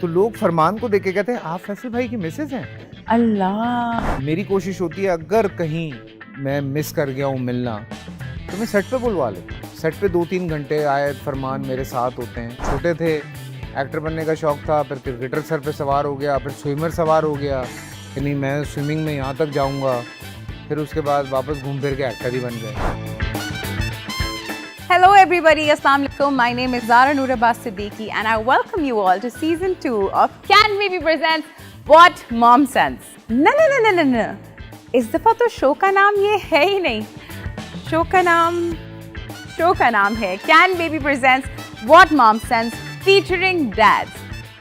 तो लोग फरमान को देख के कहते हैं आप फैसल भाई की मिसेज हैं। अल्लाह। मेरी कोशिश होती है अगर कहीं मैं मिस कर गया हूँ मिलना तो मैं सेट पे बुलवा लेता हूँ। सेट पे 2-3 घंटे आयत फरमान मेरे साथ होते हैं। छोटे थे, एक्टर बनने का शौक था, फिर क्रिकेटर सर पे सवार हो गया, फिर स्विमर सवार हो गया कि नहीं मैं स्विमिंग में यहाँ तक जाऊँगा, फिर उसके बाद वापस घूम फिर के एक्टर ही बन गए। Hello everybody, Assalamu alaikum. My name is Zara Noor Abbas Siddiqui and I welcome you all to season 2 of Can Baby presents What Mom Sends. No. इस दफा तो शो का नाम ये है ही नहीं। शो का नाम है Can Baby presents What Mom Sends featuring Dads.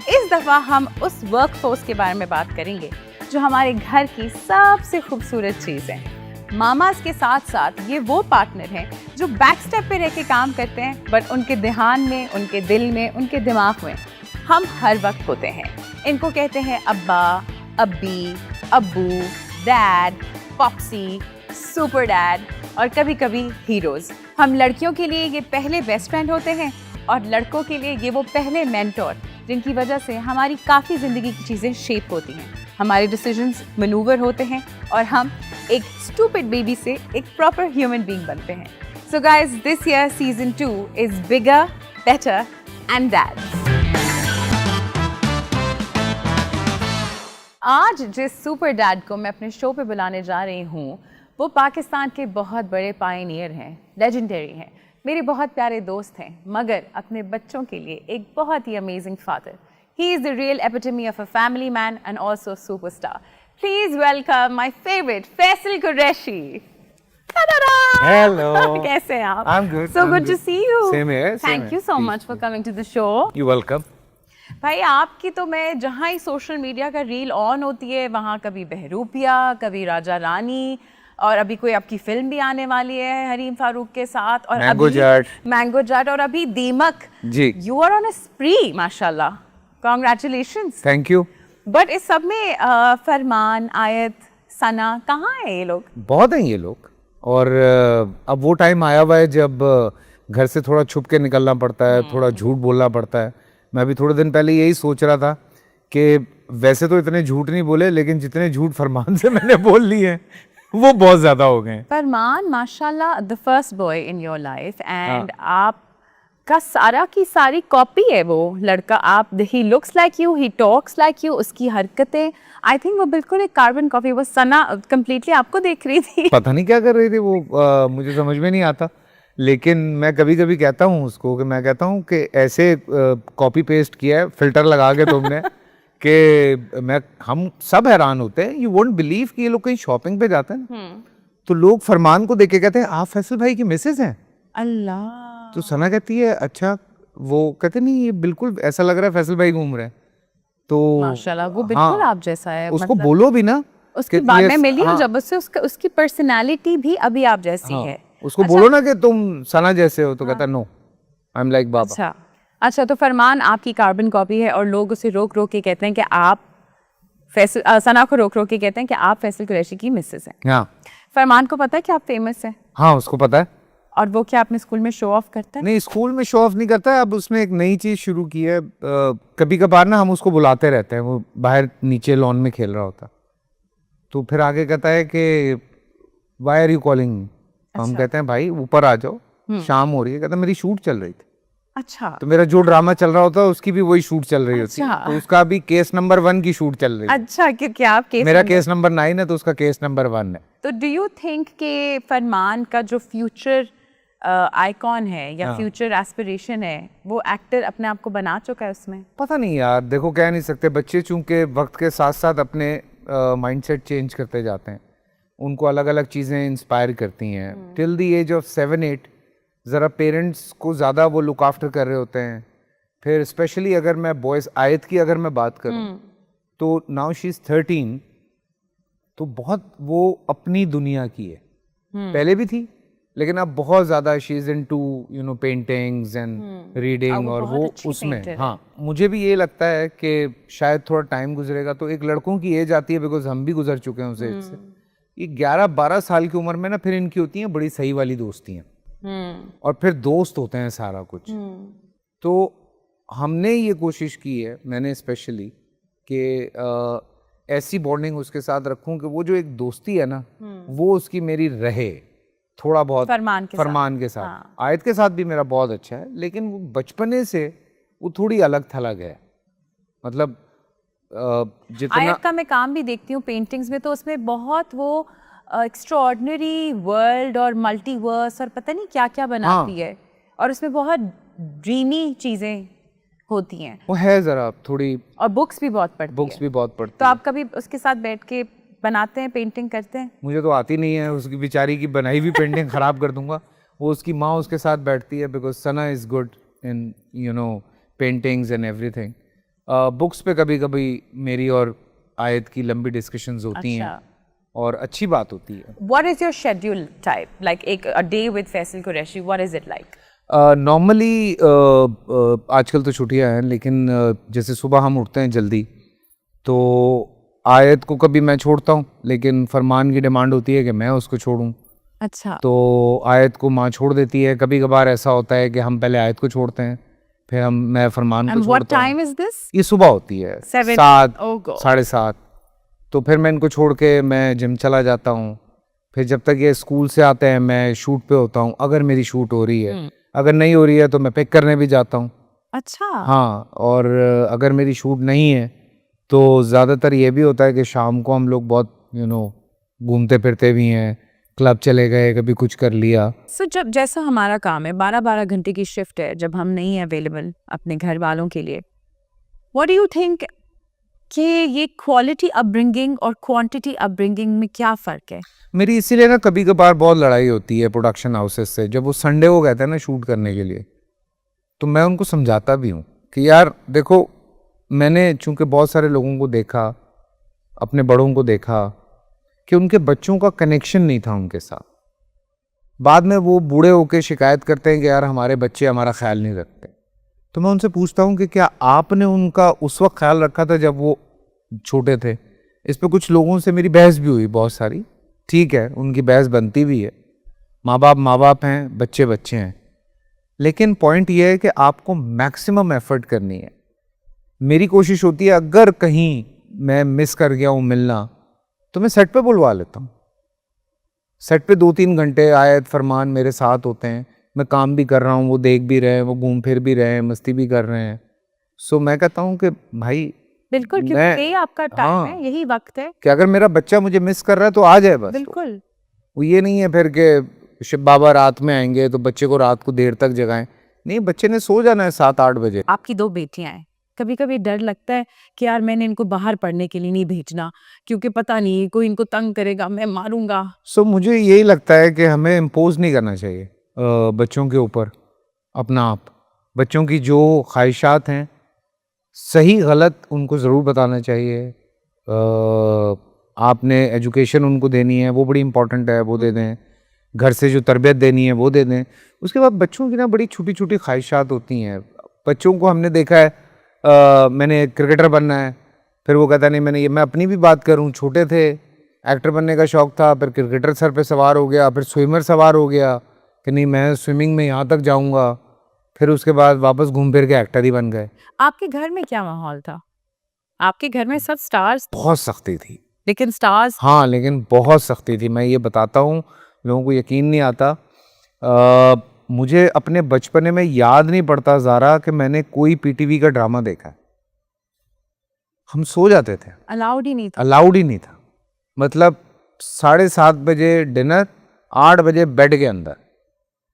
इस दफा हम उस वर्कफोर्स के बारे में बात करेंगे जो हमारे घर की सबसे खूबसूरत चीज़ है। मामास के साथ साथ ये वो पार्टनर हैं जो बैक स्टेप पे रह के काम करते हैं, बट उनके ध्यान में, उनके दिल में, उनके दिमाग में हम हर वक्त होते हैं। इनको कहते हैं अब्बा, अब्बी, अब्बू, डैड, पॉप्सी, सुपर डैड और कभी कभी हीरोज़। हम लड़कियों के लिए ये पहले बेस्ट फ्रेंड होते हैं और लड़कों के लिए ये वो पहले मेंटोर जिनकी वजह से हमारी काफ़ी ज़िंदगी की चीज़ें शेप होती हैं, हमारे डिसीजंस मैनूवर होते हैं और हम एक स्टूपिड बेबी से एक प्रॉपर ह्यूमन बीइंग बनते हैं। So guys, this year season 2 is bigger, better and dads. आज जिस सुपर डैड को मैं अपने शो पे बुलाने जा रही हूँ वो पाकिस्तान के बहुत बड़े पायनियर हैं, लेजेंडरी हैं, मेरे बहुत प्यारे दोस्त हैं, मगर अपने बच्चों के लिए एक बहुत ही amazing father. He is the real epitome of a family man and also a superstar. Please welcome my favorite Faisal Qureshi. Ta-da-da! Hello. कैसे हैं आप? I'm good. So good to see you. Same here. Thank you so much for coming to the show. You're welcome. भाई आपकी तो मैं जहाँ ही social media का reel on होती है वहाँ कभी बहरूपिया, कभी राजा रानी और अभी कोई आपकी फिल्म भी आने वाली है हरीम फारूक के साथ और मैंगो जाट और अभी दीमक। जी। You are on a spree, माशाल्लाह। Congratulations. Thank you. बट इस सब में फरमान, आयत, सना कहाँ है ये लोग? बहुत हैं ये लोग और अब वो टाइम आया हुआ है जब घर से थोड़ा छुप के निकलना पड़ता है, थोड़ा झूठ बोलना पड़ता है। मैं अभी थोड़े दिन पहले यही सोच रहा था कि वैसे तो इतने झूठ नहीं बोले लेकिन जितने झूठ फरमान से मैंने बोल लिए हैं वो बहुत ज़्यादा हो गए। फरमान माशाल्लाह the first boy in your life and आप का सारा की सारी कॉपी है वो लड़का। आप he looks like you, he talks like you, उसकी हरकतें आई थिंक वो बिल्कुल एक कार्बन कॉपी। वो सना कंप्लीटली आपको देख रही थी, पता नहीं क्या कर रही थी वो, मुझे समझ में नहीं आता। लेकिन मैं कभी कभी कहता हूँ उसको कि मैं कहता हूँ कि ऐसे कॉपी पेस्ट किया है फिल्टर लगा के तुमने कि हम सब हैरान होते हैं। यू वोंट बिलीव कि ये लोग कहीं शॉपिंग पे जाते हैं तो लोग फरमान को देख के कहते हैं आप फैसल भाई की मिसेज हैं। अल्लाह। तो सना कहती है अच्छा, वो कहते नहीं ये बिल्कुल ऐसा लग रहा है फैसल भाई घूम रहे हैं। तो माशाल्लाह वो बिल्कुल आप जैसा है। उसको बोलो भी ना, उसकी बात में मिली हूँ जब उससे उसकी पर्सनालिटी भी अभी आप जैसी है। उसको बोलो ना कि तुम सना जैसे हो तो कहता नो आई एम लाइक बाबा। अच्छा तो फरमान आपकी कार्बन कॉपी है और लोग उसे रोक रोक के कहते हैं कि आप फैसल, सना को रोक रोक के कहते हैं कि आप फैसल कुरैशी की मिसेज हैं। हाँ। फरमान को पता है कि आप फेमस हैं? हाँ उसको पता है। और वो क्या अपने स्कूल में शो ऑफ करता है? नहीं स्कूल में शो ऑफ नहीं करता है। अब उसने एक नई चीज शुरू की है, कभी कभार ना हम उसको बुलाते रहते हैं, वो बाहर नीचे लॉन में खेल रहा होता तो फिर आगे कहता है कि व्हाई आर यू कॉलिंग। हम कहते हैं भाई ऊपर आ जाओ, शाम हो रही है। कहता मेरी शूट चल रही थी। अच्छा। तो मेरा जो ड्रामा चल रहा होता है उसकी भी वही शूट चल रही होती है। तो उसका अभी केस नंबर 1 की शूट चल रही है। अच्छा, क्योंकि आप मेरा केस नंबर 9 है तो उसका केस नंबर 1 है। तो डू यू थिंक कि फरमान का जो फ्यूचर आइकॉन है या फ्यूचर एस्पिरेशन है वो एक्टर अपने आप को बना चुका है उसमें? पता नहीं यार, देखो कह नहीं सकते। बच्चे चूंकि वक्त के साथ साथ अपने माइंडसेट चेंज करते जाते हैं, उनको अलग अलग चीज़ें इंस्पायर करती हैं। टिल द एज ऑफ 7-8 ज़रा पेरेंट्स को ज़्यादा वो लुक आफ्टर कर रहे होते हैं। फिर स्पेशली अगर मैं बॉयज़ आयत की अगर मैं बात करूं तो नाउ शी इज़ 13 तो बहुत वो अपनी दुनिया की है। पहले भी थी लेकिन अब बहुत ज़्यादा she is into you know paintings and reading और वो उसमें। हाँ मुझे भी ये लगता है कि शायद थोड़ा टाइम गुजरेगा तो एक लड़कों की एज आती है, बिकॉज हम भी गुजर चुके हैं उस एज से। ये 11-12 साल की उम्र में ना फिर इनकी होती हैं बड़ी सही वाली दोस्तियाँ और फिर दोस्त होते हैं सारा कुछ। तो हमने ये कोशिश की है, मैंने स्पेशली, कि ऐसी बॉन्डिंग उसके साथ रखूं कि वो जो एक दोस्ती है ना, वो उसकी मेरी रहे थोड़ा बहुत फरमान के साथ। हाँ। आयत के साथ भी मेरा बहुत अच्छा है, लेकिन वो बचपने से वो थोड़ी अलग थलग है। मतलब जितना आयत का मैं काम भी देखती हूँ पेंटिंग्स में, तो उसमें बहुत वो एक्स्ट्राऑर्डिनरी वर्ल्ड और मल्टीवर्स और पता नहीं क्या क्या बनाती है, और उसमें बहुत ड्रीमी चीजें होती हैं। वो है जरा थोड़ी, और बुक्स भी बहुत पढ़ती बुक्स भी बहुत पढ़ती तो है। आप कभी उसके साथ बैठ के बनाते हैं, पेंटिंग करते हैं? मुझे तो आती नहीं है, उसकी बेचारी की बनाई हुई पेंटिंग खराब कर दूंगा। वो उसकी माँ उसके साथ बैठती है, because Sana is good in paintings and everything. Books पे कभी कभी मेरी और आयत की लंबी डिस्कशंस होती हैं और अच्छी बात होती है। What is your schedule type? Like a day with Faisal Qureshi, what is it like? Normally आजकल तो छुट्टियां हैं, लेकिन जैसे सुबह हम उठते हैं जल्दी, तो आयत को कभी मैं छोड़ता हूँ, लेकिन फरमान की डिमांड होती है कि मैं उसको छोड़ूं। अच्छा। तो आयत को माँ छोड़ देती है। कभी कभार ऐसा होता है कि हम पहले आयत को छोड़ते हैं, फिर मैं फरमान को And what छोड़ता हूँ। time is this? ये सुबह होती है 7? 7, Oh God. 7:30। तो फिर मैं इनको छोड़ के मैं जिम चला जाता हूँ। फिर जब तक ये स्कूल से आते हैं मैं शूट पे होता हूँ, अगर मेरी शूट हो रही है। अगर नहीं हो रही है तो मैं पिक करने भी जाता हूँ। अच्छा। हाँ, और अगर मेरी शूट नहीं है तो ज़्यादातर ये भी होता है कि शाम को हम लोग बहुत घूमते फिरते भी हैं, क्लब चले गए, कभी कुछ कर लिया। So, जब जैसा हमारा काम है 12-12 घंटे की शिफ्ट है, जब हम नहीं है अवेलेबल अपने घर वालों के लिए, व्हाट डू यू थिंक कि ये क्वालिटी अपब्रिंगिंग और क्वांटिटी अपब्रिंगिंग में क्या फ़र्क है? मेरी इसीलिए ना कभी कभार बहुत लड़ाई होती है प्रोडक्शन हाउसेस से। जब वो संडे को कहते हैं ना शूट करने के लिए, तो मैं उनको समझाता भी हूँ कि यार देखो, मैंने चूंकि बहुत सारे लोगों को देखा, अपने बड़ों को देखा कि उनके बच्चों का कनेक्शन नहीं था उनके साथ। बाद में वो बूढ़े होकर शिकायत करते हैं कि यार हमारे बच्चे हमारा ख्याल नहीं रखते। तो मैं उनसे पूछता हूँ कि क्या आपने उनका उस वक्त ख्याल रखा था जब वो छोटे थे? इस पे कुछ लोगों से मेरी बहस भी हुई बहुत सारी। ठीक है, उनकी बहस बनती भी है, माँ बाप हैं, बच्चे हैं, लेकिन पॉइंट ये है कि आपको मैक्सिमम एफर्ट करनी है। मेरी कोशिश होती है अगर कहीं मैं मिस कर गया हूँ मिलना, तो मैं सेट पे बुलवा लेता हूँ। सेट पे 2-3 घंटे आयत फरमान मेरे साथ होते हैं, मैं काम भी कर रहा हूँ, वो देख भी रहे हैं, वो घूम फिर भी रहे हैं, मस्ती भी कर रहे हैं। सो मैं कहता हूँ कि भाई बिल्कुल, क्योंकि यही आपका टाइम है, यही वक्त है कि अगर मेरा बच्चा मुझे मिस कर रहा है तो आ जाए बस। बिल्कुल। वो ये नहीं है फिर कि शिव बाबा रात में आएंगे तो बच्चे को रात को देर तक जगाएं। नहीं, बच्चे ने सो जाना है 7-8 बजे। आपकी 2 बेटियां हैं, कभी कभी डर लगता है कि यार मैंने इनको बाहर पढ़ने के लिए नहीं भेजना, क्योंकि पता नहीं कोई इनको तंग करेगा, मैं मारूंगा। सो मुझे यही लगता है कि हमें इम्पोज नहीं करना चाहिए बच्चों के ऊपर अपना आप। बच्चों की जो ख्वाहिशात हैं, सही गलत उनको ज़रूर बताना चाहिए। आपने एजुकेशन उनको देनी है, वो बड़ी इंपॉर्टेंट है, वो दे दें। घर से जो तरबियत देनी है वो दे दें। उसके बाद बच्चों की ना बड़ी छोटी छोटी ख्वाहिशात होती हैं। बच्चों को हमने देखा है, मैंने क्रिकेटर बनना है, फिर वो कहता नहीं मैं अपनी भी बात करूं, छोटे थे एक्टर बनने का शौक था, फिर क्रिकेटर सर पे सवार हो गया, फिर स्विमर सवार हो गया कि नहीं मैं स्विमिंग में यहाँ तक जाऊँगा, फिर उसके बाद वापस घूम फिर के एक्टर ही बन गए। आपके घर में क्या माहौल था? आपके घर में सब स्टार्स? बहुत सख्ती थी, लेकिन स्टार्स? हाँ, लेकिन बहुत सख्ती थी। मैं ये बताता हूँ, लोगों को यकीन नहीं आता। मुझे अपने बचपने में याद नहीं पड़ता ज़ारा कि मैंने कोई पीटीवी का ड्रामा देखा है। हम सो जाते थे, अलाउड ही नहीं था। अलाउड ही नहीं था। मतलब 7:30 बजे डिनर, 8 बजे बेड के अंदर।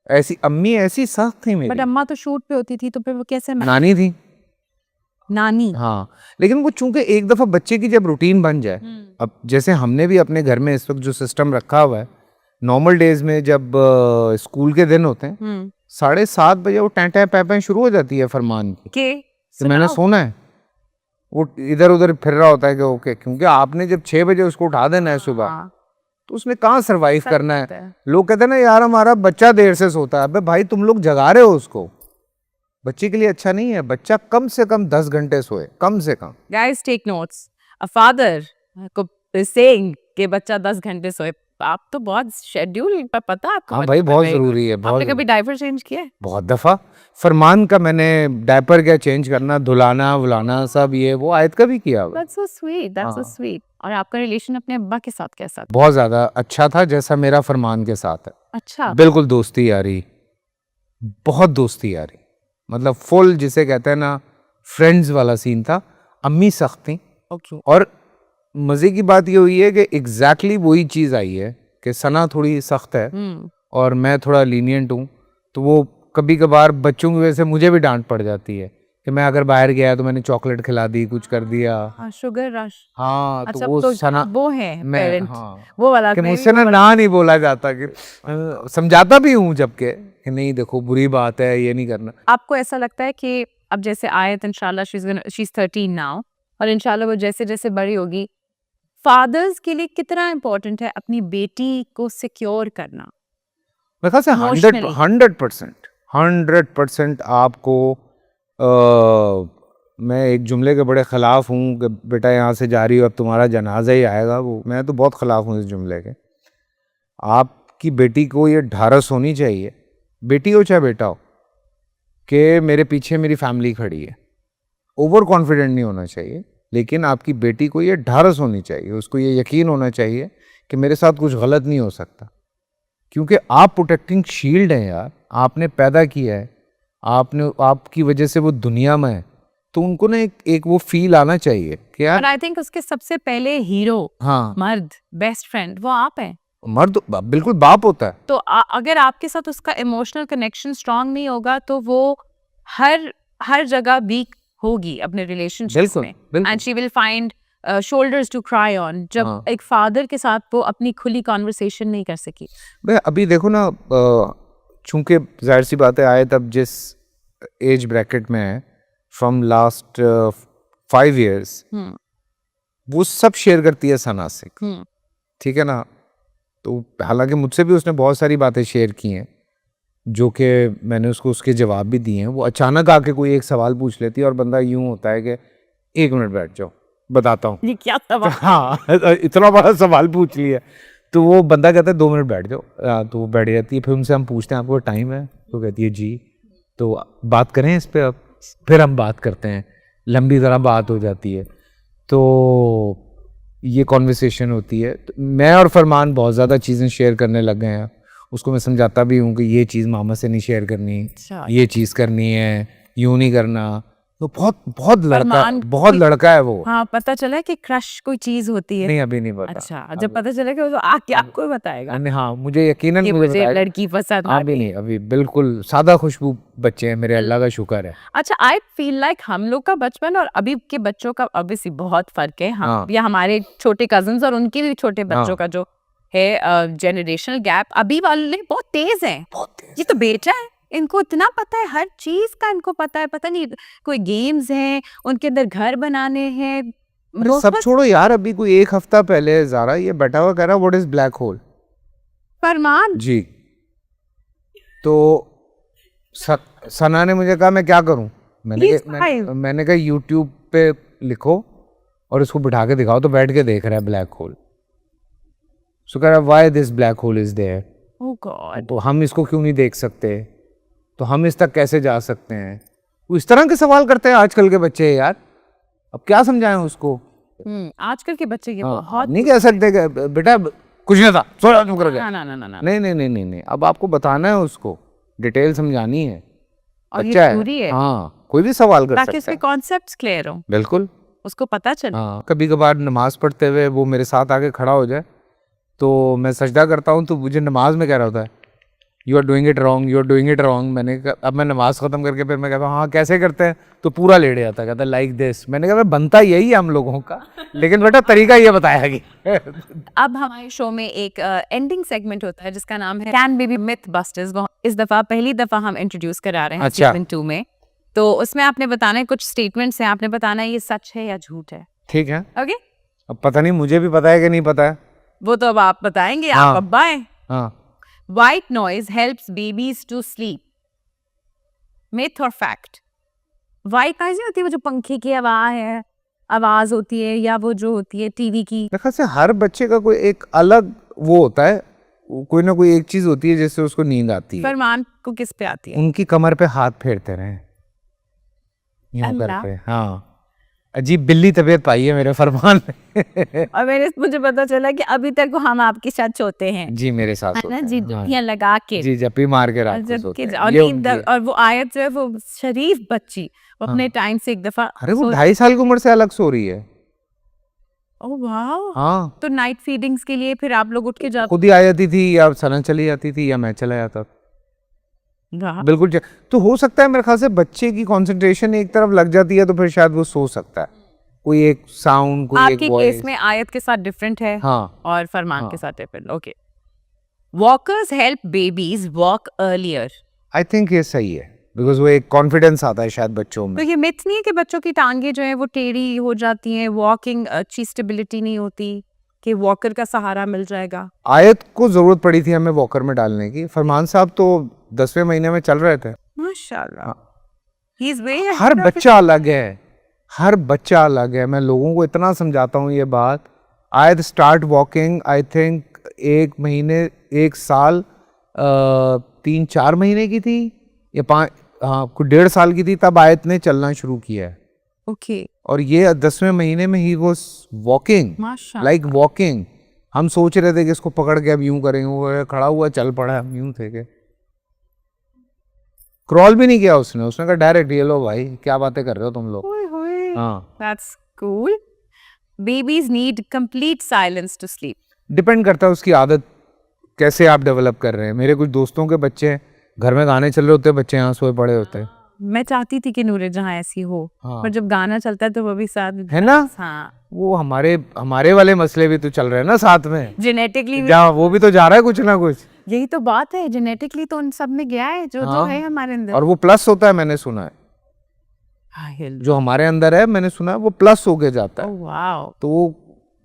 ऐसी अम्मी ऐसी सख्त थी मेरी। बट अम्मा तो शूट पे होती थी, तो फिर वो कैसे? नानी थी। नानी? हाँ, लेकिन वो चूंकि एक दफ़ा बच्चे की जब रूटीन बन जाए, अब जैसे हमने भी अपने घर में इस वक्त जो सिस्टम रखा हुआ है, नॉर्मल डेज में जब स्कूल के दिन होते हैं 7:30 बजे वो टैं पैं शुरू हो जाती है फरमान की कि मैंने सोना है। वो इधर उधर फिर रहा होता है कि ओके, क्योंकि आपने जब 6 बजे उसको उठा देना है सुबह, तो उसने कहाँ सरवाइव करना है। लोग कहते हैं ना यार हमारा बच्चा देर से सोता है। अबे भाई, तुम लोग जगा रहे हो उसको, बच्चे के लिए अच्छा नहीं है। बच्चा कम से कम 10 घंटे सोए, कम से कम। Guys take notes, a father को सेइंग कि बच्चा 10 घंटे सोए, आप तो बहुत शेड्यूल पर पता है आपको। हाँ बच्चे भाई, बहुत का। जरूरी है, आपने बहुत कभी डायपर चेंज किया है? बहुत दफा। फरमान का मैंने डायपर क्या चेंज करना, धुलाना वुलाना सब, ये वो आयत का भी किया हुआ है। That's so sweet, that's so हाँ। sweet. और आपका रिलेशन अपने अब्बा के साथ कैसा था? बहुत ज्यादा अच्छा था, जैसा मेरा फरमान के साथ है। अच्छा। बिल्कुल दोस्ती यारी, बहुत दोस्ती यारी, मतलब फुल जिसे कहते हैं ना फ्रेंड्स वाला सीन था। अम्मी सख्त थी, ओके। और मजे की बात ये हुई है कि एग्जैक्टली वही चीज आई है कि सना थोड़ी सख्त है और मैं थोड़ा लीनियंट हूँ, तो वो कभी कभार बच्चों की वजह से मुझे भी डांट पड़ जाती है कि मैं अगर बाहर गया तो मैंने चॉकलेट खिला दी, कुछ कर दिया। हाँ, शुगर रश। हाँ, तो अच्छा, वो तो सना वो है मैं पेरेंट, हाँ वो वाला कि मैं भी मुझसे वो ना वाला- ना नहीं बोला जाता, कि समझाता भी हूँ जबकि कि नहीं देखो बुरी बात है, ये नहीं करना। आपको ऐसा लगता है कि अब जैसे आयत इंशाल्लाह शी इज 13 नाउ, और इंशाल्लाह वो जैसे जैसे बड़ी होगी, फादर्स के लिए कितना इम्पोर्टेंट है अपनी बेटी को सिक्योर करना? मेरे ख्याल से Emotionally. 100% आपको मैं एक जुमले के बड़े ख़िलाफ़ हूँ कि बेटा यहाँ से जा रही हो, अब तुम्हारा जनाजा ही आएगा, वो मैं तो बहुत ख़िलाफ़ हूँ इस जुमले के। आपकी बेटी को ये ढारस होनी चाहिए, बेटी हो चाहे बेटा हो, कि मेरे पीछे मेरी फैमिली खड़ी है। ओवर कॉन्फिडेंट नहीं होना चाहिए, लेकिन आपकी बेटी को ये ढारस होनी चाहिए, उसको ये यकीन होना चाहिए कि मेरे साथ कुछ गलत नहीं हो सकता, क्योंकि आप प्रोटेक्टिंग शील्ड हैं यार, आपने पैदा किया है, आपने, आपकी वजह से वो दुनिया में है, तो उनको ना एक वो फील आना चाहिए कि यार। और आई थिंक उसके सबसे पहले हीरो, हाँ, मर्द, बेस्ट फ्रेंड वो आप हैं। मर्द बिल्कुल बाप होता है। तो अगर आपके साथ उसका इमोशनल कनेक्शन स्ट्रांग नहीं होगा तो वो हर जगह वीक होगी अपने रिलेशनशिप्स बिल्कुल, में, बिल्कुल। And she will find shoulders to cry on, जब हाँ। एक फादर के साथ वो अपनी खुली कॉन्वर्सेशन नहीं कर सकी। भाई अभी देखो ना, चूंकि जाहिर सी बात है आए तब जिस एज ब्रैकेट में है, फ्रॉम लास्ट 5 years, वो सब शेयर करती है सना से, ठीक है ना। तो हालांकि मुझसे भी उसने बहुत सारी बातें शेयर की हैं जो कि मैंने उसको उसके जवाब भी दिए हैं। वो अचानक आके कोई एक सवाल पूछ लेती है और बंदा यूं होता है कि 1 मिनट बैठ जाओ बताता हूँ। ये क्या सवाल? हाँ, इतना बड़ा सवाल पूछ लिया, तो वो बंदा कहता है 2 मिनट बैठ जाओ। तो वो बैठ जाती है, फिर उनसे हम पूछते हैं आपको टाइम है, तो कहती है जी, तो बात करें इस पे। अब फिर हम बात करते हैं, लंबी तरह बात हो जाती है, तो ये कॉन्वर्सेशन होती है। तो मैं और फरमान बहुत ज़्यादा चीज़ें शेयर करने लग गए हैं। उसको मैं समझाता भी हूँ कि ये चीज़ मामा से नहीं शेयर करनी, अच्छा। ये चीज़ करनी है, यूँ नहीं करना। तो बहुत फरमान बहुत लड़का है वो। हाँ, पता चला कि क्रश कोई चीज होती है? नहीं, अभी नहीं पता। अच्छा, जब पता चला कि वो तो आके आपको बताएगा हाँ, मुझे यकीनन कि मुझे मुझे बताएगा। लड़की पसंद आ अभी गई। नहीं, अभी बिल्कुल सादा खुशबू बच्चे हैं मेरे, अल्लाह का शुक्र है। अच्छा, आई फील लाइक हम लोग का बचपन और अभी के बच्चों का ऑब्वियसली बहुत फर्क है। हम हाँ। या हमारे छोटे कजिन्स और उनके भी छोटे बच्चों हाँ। का जो है जनरेशनल गैप, अभी वाले बहुत तेज है। ये तो बेटा है, इनको इतना पता है, हर चीज का इनको पता है। पता नहीं कोई गेम्स हैं उनके अंदर, घर बनाने हैं। अरे सब छोड़ो यार, अभी कोई 1 हफ्ता पहले ज़ारा ये बैठा हुआ कह रहा व्हाट इज ब्लैक होल। फरमान जी, तो सना ने मुझे कहा मैं क्या करूं। मैंने कहा यूट्यूब पे लिखो और इसको बिठा के दिखाओ, तो बैठ के देख रहा है ब्लैक होल। सो कह रहा why this black hole is there, oh God, तो हम इसको क्यों नहीं देख सकते, तो हम इस तक कैसे जा सकते हैं। वो इस तरह के सवाल करते हैं आजकल के बच्चे यार, अब क्या समझाएं उसको। आजकल के बच्चे ये हाँ, बहुत नहीं कह सकते कि बेटा कुछ नहीं था, सो तुम कर गया। ना ना ना ना, नहीं नहीं नहीं नहीं नहीं, अब आपको बताना है उसको, डिटेल समझानी है, और ये बच्चा जरूरी है हाँ, कोई भी सवाल कर ताकि सकता उसके है। कॉन्सेप्ट्स क्लियर हो, बिल्कुल। उसको पता चले। हाँ, कभी कभार नमाज पढ़ते हुए वो मेरे साथ आके खड़ा हो जाए, तो मैं सजदा करता हूँ, तो मुझे नमाज में कह रहा होता है you are doing it wrong, you are doing it wrong. मैंने कहा, अब मैं नमाज ख़त्म करके फिर मैं कहता हूँ हाँ कैसे करते हैं, तो पूरा लेट जाता है, कहता है लाइक दिस। मैंने कहा बनता यही है हम लोगों का, लेकिन बेटा तरीका ये बताया कि अब हमारे शो में एक एंडिंग सेगमेंट होता है जिसका नाम है कैन बेबी मिथ बस्टर्स। वो इस दफा पहली दफा हम इंट्रोड्यूस करा रहे हैं अच्छा। सीजन 2 में। तो उसमें आपने बताना है, कुछ स्टेटमेंट्स हैं, आपने बताना है ये सच है या झूठ है। ठीक है। ओके, अब पता नहीं मुझे भी पता है कि नहीं पता है। वो तो अब आप बताएंगे, हाँ। आप अब्बा हैं। हाँ, White noise helps babies to sleep. Myth or fact? White noise नहीं होती वो जो पंखे की आवाज होती है, या वो जो होती है टीवी की। देखा से हर बच्चे का कोई एक अलग वो होता है, कोई ना कोई एक चीज होती है जिससे उसको नींद आती है। फरमान को किस पे आती है? उनकी कमर पे हाथ फेरते रहे यूं अल्लाह। करके। हाँ, अजीब बिल्ली तबीयत पाई है मेरे फरमान ने। और मुझे पता चला कि अभी तक वो हम आपके साथ सोते हैं, जी मेरे साथ है होते ना हैं। जी, हाँ। दुनिया लगा के। जी जप्पी मार के और रात को जब सोते कि हैं। और ये नींद उनकी- और वो आयत जो है वो शरीफ बच्ची वो अपने टाइम से एक दफा अरे वो 2.5 साल की उम्र से अलग सो रही है। Oh wow. हाँ, तो नाइट फीडिंग्स के लिए फिर आप लोग उठ के जाते? खुद ही आ जाती थी या सना चली जाती थी या मैं चला जाता था। वाह। बिल्कुल तो हो सकता है मेरे ख्याल से बच्चे की कंसंट्रेशन एक तरफ लग जाती है तो फिर शायद वो सो सकता है। कोई एक साउंड, कोई एक आपके वॉइस। केस में आयत के साथ डिफरेंट है हाँ और फरमान हाँ। के साथ different. Okay. Walkers help babies walk earlier. I think ये सही है, बिकॉज वो एक कॉन्फिडेंस आता है शायद बच्चों तो में। ये मिथ नहीं है कि बच्चों की टांगे जो है वो टेढ़ी हो जाती हैं, वॉकिंग अच्छी स्टेबिलिटी नहीं होती, कि वॉकर का सहारा मिल जाएगा? आयत को जरूरत पड़ी थी हमें वॉकर में डालने की, फरमान साहब तो 10वें महीने में चल रहे थे। माशाल्लाह। ही इज वेरी हर बच्चा अलग है, हर बच्चा अलग है। मैं लोगों को इतना समझाता हूँ ये बात। आयत स्टार्ट वॉकिंग आई थिंक 1 महीने 1 साल 3-4 महीने की थी या 5, हाँ कुछ 1.5 साल की थी तब आयत ने चलना शुरू किया है। ओके। और ये 10वें महीने में ही वो वॉकिंग, माशाल्लाह। Like walking. हम सोच रहे थे कि इसको पकड़ के अब यूं करेंगे, वो खड़ा हुआ चल पड़ा, हम यूं थे के क्रॉल भी नहीं किया उसने कहा डायरेक्ट ये लो भाई, क्या बातें कर रहे हो तुम लोग। हाँ, that's cool. Babies need complete silence to sleep. Depend करता है उसकी आदत कैसे आप डेवलप कर रहे हैं। मेरे कुछ दोस्तों के बच्चे हैं, घर में गाने चल रहे होते हैं, बच्चे यहाँ सोए पड़े होते हैं। मैं चाहती थी कि नूरे जहाँ ऐसी हो, हाँ। पर जब गाना चलता है तो वो भी साथ है ना, हाँ। वो हमारे वाले मसले भी तो चल रहे हैं ना साथ में। जेनेटिकली जहाँ वो भी तो जा रहा है कुछ ना कुछ। यही तो बात है, जेनेटिकली तो उन सब में गया है जो जो हाँ। है हमारे अंदर। और वो प्लस होता है, मैंने सुना है। जो हमारे अंदर है मैंने सुना है वो प्लस हो के जाता है। वाओ। तो वो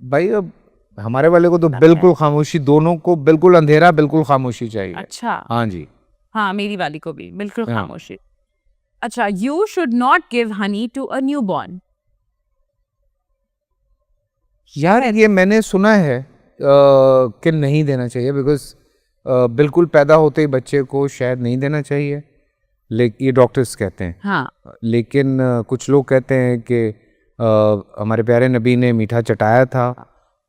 भाई अब हमारे वाले को तो बिल्कुल खामोशी, दोनों को बिल्कुल अंधेरा, बिल्कुल खामोशी चाहिए। अच्छा। हाँ जी। हाँ, मेरी वाली को भी बिल्कुल हाँ। खामोशी। अच्छा, you should not give honey to a newborn. यार ये मैंने सुना है कि नहीं देना चाहिए, बिकॉज बिल्कुल पैदा होते ही बच्चे को शायद नहीं देना चाहिए, लेकिन ये डॉक्टर्स कहते हैं। हाँ। लेकिन कुछ लोग कहते हैं कि हमारे प्यारे नबी ने मीठा चटाया था,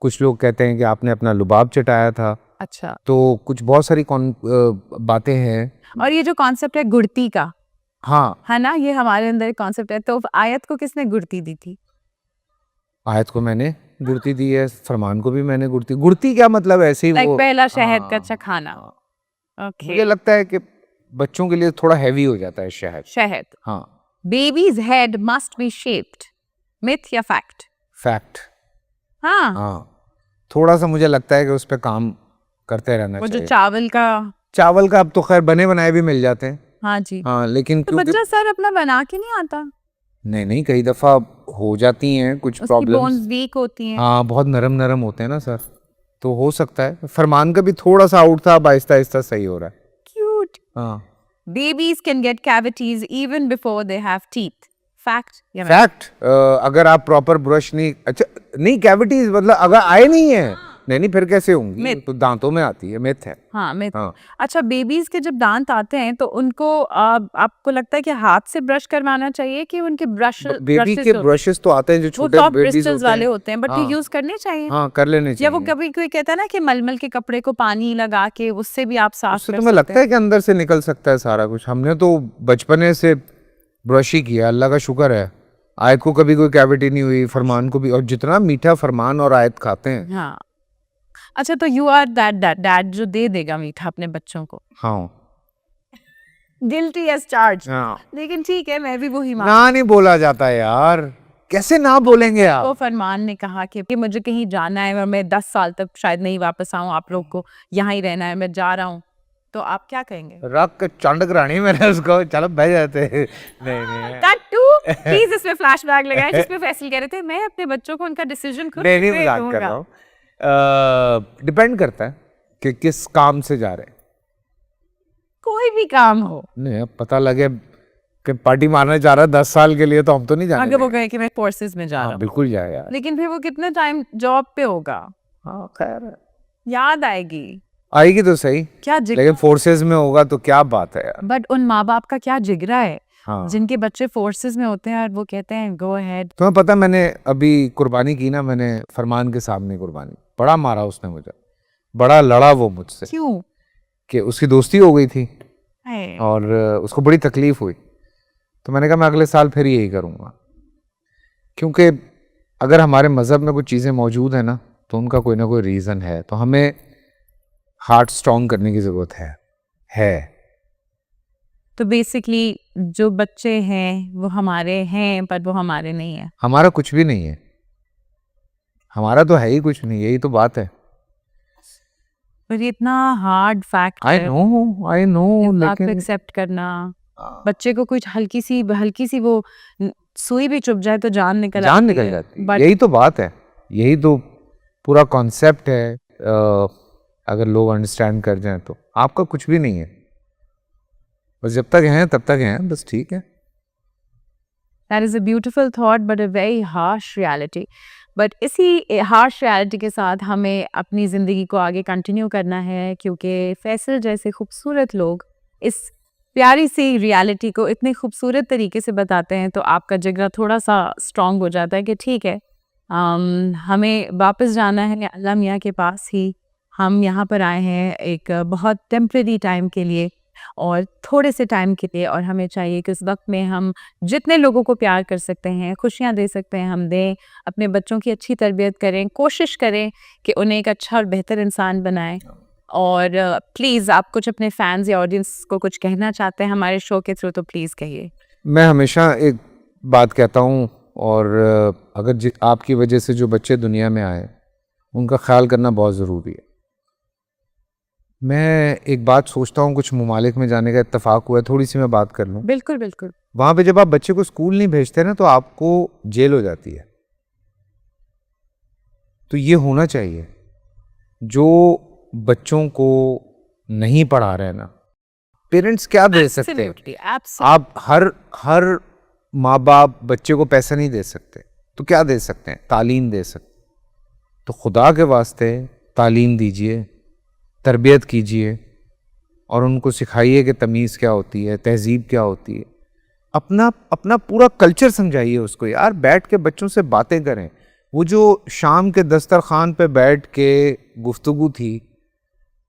कुछ लोग कहते हैं कि आपने अपना लुबाब चटाया था। अच्छा। तो कुछ बहुत सारी बातें हैं। और ये जो कॉन्सेप्ट है गुड़ती का, हाँ, है ना, ये हमारे अंदर कॉन्सेप्ट है। तो आयत को किसने गुड़ती दी थी? आयत को मैंने गुड़ती दी है, फरमान को भी मैंने गुड़ती क्या मतलब ऐसे ही लाइक वो पहला शहद का अच्छा खाना। ओके। मुझे लगता है कि बच्चों के लिए थोड़ा हैवी हो जाता है शहद। शहद। हाँ, babies head must be shaped. Myth या फैक्ट? फैक्ट। हाँ। हाँ, थोड़ा सा मुझे लगता है कि उस पर काम करते रहना वो जो चाहिए। चावल का। चावल का अब तो खैर बने बनाए भी मिल जाते हैं। हाँ जी। हाँ, लेकिन तो क्योंकि बच्चा सर अपना बना के नहीं आता, नहीं कई दफा हो जाती हैं कुछ उसकी प्रॉब्लम्स। बोन्स वीक होती हैं। हाँ, बहुत नरम होते हैं ना सर, तो हो सकता है। फरमान का भी थोड़ा सा आउट था, अब आहिस्ता आहिस्ता सही हो रहा है। क्यूट। हाँ, Babies can get cavities even before they have teeth. Fact या myth? फैक्ट। अगर आप प्रॉपर ब्रश नहीं, अच्छा नहीं, कैविटीज मतलब अगर आए नहीं है, नहीं फिर कैसे होंगी? Myth. तो दांतों में आती है, मिथ है। हाँ, myth। हाँ। अच्छा, बेबीज के जब दांत आते हैं तो उनको आपको लगता है कि हाथ से ब्रश करवाना चाहिए कि उनके बेबी के ब्रशेस तो आते हैं जो वो छोटे टॉप बेबीज ब्रिस्टल्स वाले होते हैं, बट हाँ। ये यूज करने चाहिए। हाँ, कर लेने या चाहिए। वो कभी कोई कहता है ना कि मलमल के कपड़े को पानी लगा के उससे भी आप साफ उससे कर तुम्हें सकते लगता है कि अंदर से निकल सकता है सारा कुछ? हमने तो बचपने से ब्रश ही किया, अल्लाह का शुक्र है। आयत को कभी कोई कैविटी नहीं हुई, फरमान को भी। और जितना मीठा फरमान और आयत खाते हैं। हाँ। अच्छा, तो यू आर दैट डैड जो दे देगा मीठा अपने बच्चों को। हाँ, गिल्टी एज चार्ज। हाँ। लेकिन ठीक है, मैं भी वही ना नहीं बोला जाता यार, कैसे ना बोलेंगे आप? तो फरमान ने कहा कि मुझे कहीं जाना है और मैं 10 साल तक शायद नहीं वापस आऊं, आप लोग को यहाँ ही रहना है, मैं जा रहा हूँ, तो आप क्या कहेंगे? रख के चंडक रानी मैंने उसको, चलो बह जाते। नहीं कट टू। प्लीज इसमें फ्लैशबैक लगाएं जिसमें फैसल कह रहे थे मैं अपने बच्चों को उनका डिसीजन खुद नहीं दे मजाक कर दूंगा। रहा हूँ। डिपेंड करता है कि किस काम से जा रहे हैं। कोई भी काम हो, नहीं, अब पता लगे कि पार्टी मारने जा रहा है 10 साल के लिए, तो हम तो नहीं जाने अगर वो देंगे। कहे कि मैं फोर्सेस में जा रहा हाँ, हूँ, बिल्कुल जाए यार। लेकिन फिर वो कितना टाइम जॉब पे होगा? हाँ, खैर है। याद आएगी। आएगी तो सही, क्या लेकिन फोर्सेस में होगा तो क्या बात है यार। बट उन माँ बाप का क्या जिगरा है हाँ, जिनके बच्चे फोर्सेस में होते हैं और वो कहते हैं गो अहेड। तुम्हें पता मैंने अभी कुर्बानी की ना, मैंने फरमान के सामने कुर्बानी, बड़ा मारा उसने मुझे, बड़ा लड़ा वो मुझसे क्यों? कि उसकी दोस्ती हो गई थी है। और उसको बड़ी तकलीफ हुई। तो मैंने कहा मैं अगले साल फिर यही करूँगा, क्योंकि अगर हमारे मज़हब में कुछ चीज़ें मौजूद हैं ना तो उनका कोई ना कोई रीज़न है, तो हमें हार्ट स्ट्रॉन्ग करने की ज़रूरत है। तो बेसिकली जो बच्चे हैं वो हमारे हैं पर वो हमारे नहीं है। हमारा कुछ भी नहीं है, हमारा तो है ही कुछ नहीं, यही तो बात है। पर ये इतना हार्ड फैक्ट आई है नो इस बात को लेकिन एक्सेप्ट करना। बच्चे को कुछ हल्की सी वो सुई भी चुभ जाए तो जान निकल जान आती निकल है। जाती है, But यही तो बात है, यही तो पूरा कॉन्सेप्ट है। अगर लोग अंडरस्टैंड कर जाएं तो आपका कुछ भी नहीं है, बस जब तक हैं तब तक हैं, बस ठीक है। that is a beautiful thought but a very harsh reality. But इसी हार्श रियलिटी के साथ हमें अपनी ज़िंदगी को आगे कंटिन्यू करना है, क्योंकि फैसल जैसे खूबसूरत लोग इस प्यारी सी रियलिटी को इतने खूबसूरत तरीके से बताते हैं, तो आपका जिगरा थोड़ा सा स्ट्रॉन्ग हो जाता है कि ठीक है, हमें वापस जाना है अल्लाह मियाँ के पास ही। हम यहाँ पर आए हैं एक बहुत टेम्परेरी टाइम के लिए और थोड़े से टाइम के लिए, और हमें चाहिए कि उस वक्त में हम जितने लोगों को प्यार कर सकते हैं, खुशियाँ दे सकते हैं, हम दें। अपने बच्चों की अच्छी तरबियत करें, कोशिश करें कि उन्हें एक अच्छा और बेहतर इंसान बनाएं। और प्लीज़ आप कुछ अपने फैंस या ऑडियंस को कुछ कहना चाहते हैं हमारे शो के थ्रू, तो प्लीज़ कहिए। मैं हमेशा एक बात कहता हूँ, और अगर आपकी वजह से जो बच्चे दुनिया में आए उनका ख्याल करना बहुत ज़रूरी है। मैं एक बात सोचता हूँ, कुछ ममालिक में जाने का इत्तेफाक हुआ है, थोड़ी सी मैं बात कर लूँ। बिल्कुल बिल्कुल। वहाँ पे जब आप बच्चे को स्कूल नहीं भेजते ना तो आपको जेल हो जाती है। तो ये होना चाहिए, जो बच्चों को नहीं पढ़ा रहे ना, पेरेंट्स क्या दे सकते हैं? Absolutely, absolutely. आप हर माँ बाप बच्चे को पैसा नहीं दे सकते, तो क्या दे सकते हैं? तालीम दे सकते। तो खुदा के वास्ते तालीम दीजिए, तरबियत कीजिए और उनको सिखाइए कि तमीज़ क्या होती है, तहजीब क्या होती है। अपना पूरा कल्चर समझाइए उसको। यार बैठ के बच्चों से बातें करें। वो जो शाम के दस्तरखान पे बैठ के गुफ्तगू थी,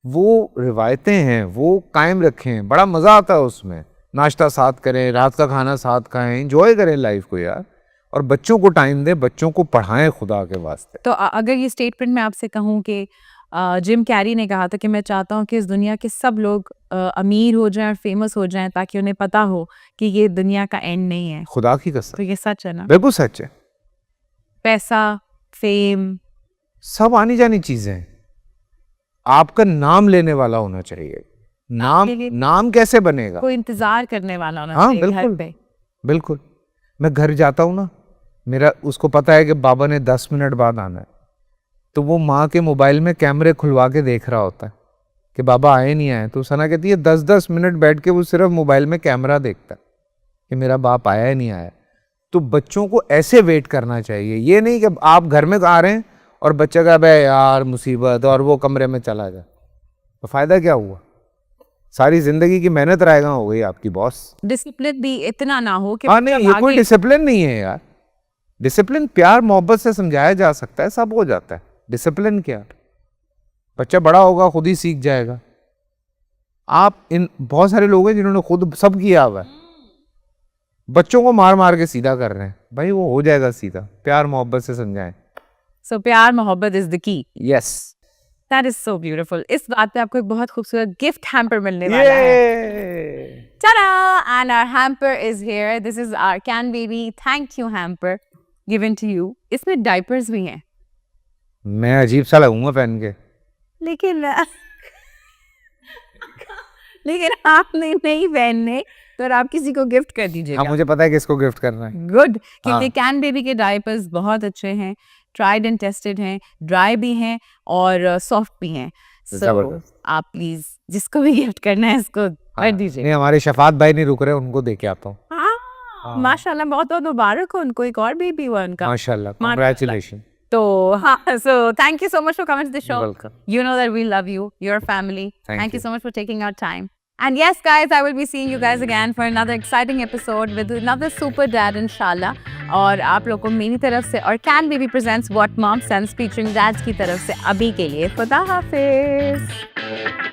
वो रिवायतें हैं, वो कायम रखें। बड़ा मज़ा आता है उसमें। नाश्ता साथ करें, रात का खाना साथ खाएं, एंजॉय करें लाइफ को यार। और बच्चों को टाइम दें, बच्चों को पढ़ाएं खुदा के वास्ते। तो अगर ये स्टेटमेंट मैं आपसे कहूँ कि जिम कैरी ने कहा था कि मैं चाहता हूँ कि इस दुनिया के सब लोग अमीर हो जाएं और फेमस हो जाएं, ताकि उन्हें पता हो कि ये दुनिया का एंड नहीं है। खुदा की कसम, तो ये सच है ना? बिल्कुल सच है। पैसा, फेम, सब आनी जानी चीजें हैं। आपका नाम लेने वाला होना चाहिए। नाम कैसे बनेगा? कोई इंतजार करने वाला होना हाँ, चाहिए घर बिल्कुल पे। बिल्कुल। मैं घर जाता हूँ ना, मेरा उसको पता है कि बाबा ने 10 मिनट बाद आना है, तो वो माँ के मोबाइल में कैमरे खुलवा के देख रहा होता है कि बाबा आए नहीं आए। तो सना कहती है 10-10 मिनट बैठ के वो सिर्फ मोबाइल में कैमरा देखता है कि मेरा बाप आया है नहीं आया। तो बच्चों को ऐसे वेट करना चाहिए। ये नहीं कि आप घर में आ रहे हैं और बच्चा का बे यार मुसीबत, और वो कमरे में चला जाए, तो फ़ायदा क्या हुआ? सारी जिंदगी की मेहनत रायगा हो गई आपकी बॉस। डिसिप्लिन भी इतना ना हो कि हाँ नहीं, ये कोई डिसिप्लिन नहीं है यार। डिसिप्लिन प्यार मोहब्बत से समझाया जा सकता है, सब हो जाता है। डिसिप्लिन क्या? बच्चा बड़ा होगा खुद ही सीख जाएगा। आप इन बहुत सारे लोग हैं जिन्होंने खुद सब किया हुआ है, बच्चों को मार मार के सीधा कर रहे हैं। भाई वो हो जाएगा सीधा, प्यार मोहब्बत से समझाएं। सो प्यार मोहब्बत is the key. Yes, that is so beautiful. इस बात पे आपको एक बहुत खूबसूरत गिफ्ट हैम्पर मिलने वाला है। Ta-da! And our hamper is here. This is our Can Baby Thank You hamper given to you. इसमें डायपर्स भी हैं। मैं अजीब सा लगूंगा पहन के, लेकिन आपने नहीं पहनने, तो आप किसी को गिफ्ट कर दीजिएगा। हाँ मुझे पता है किसको गिफ्ट करना है। गुड, क्योंकि कैन बेबी के डायपर्स बहुत अच्छे हैं, ट्राइड एंड टेस्टेड हैं, ड्राई भी हैं और सॉफ्ट भी हैं। सो आप प्लीज जिसको भी गिफ्ट करना है इसको कर दीजिए। नहीं, हमारे शफात भाई नहीं रुक रहे, उनको दे के आता हूँ। माशाल्लाह, बहुत बहुत मुबारक हो उनको, एक और बेबी हुआ उनका। माशाल्लाह, कांग्रेचुलेशन। तो हाँ, so thank you so much for coming to the show. You're welcome. You know that we love you, your family. Thank you you so much for taking our time. And yes, guys, I will be seeing you guys again for another exciting episode with another super dad, inshallah. और आप लोगों को मेरी तरफ से और Can Baby presents What Mom Sends featuring dads की तरफ से अभी के लिए खुदा हाफिज.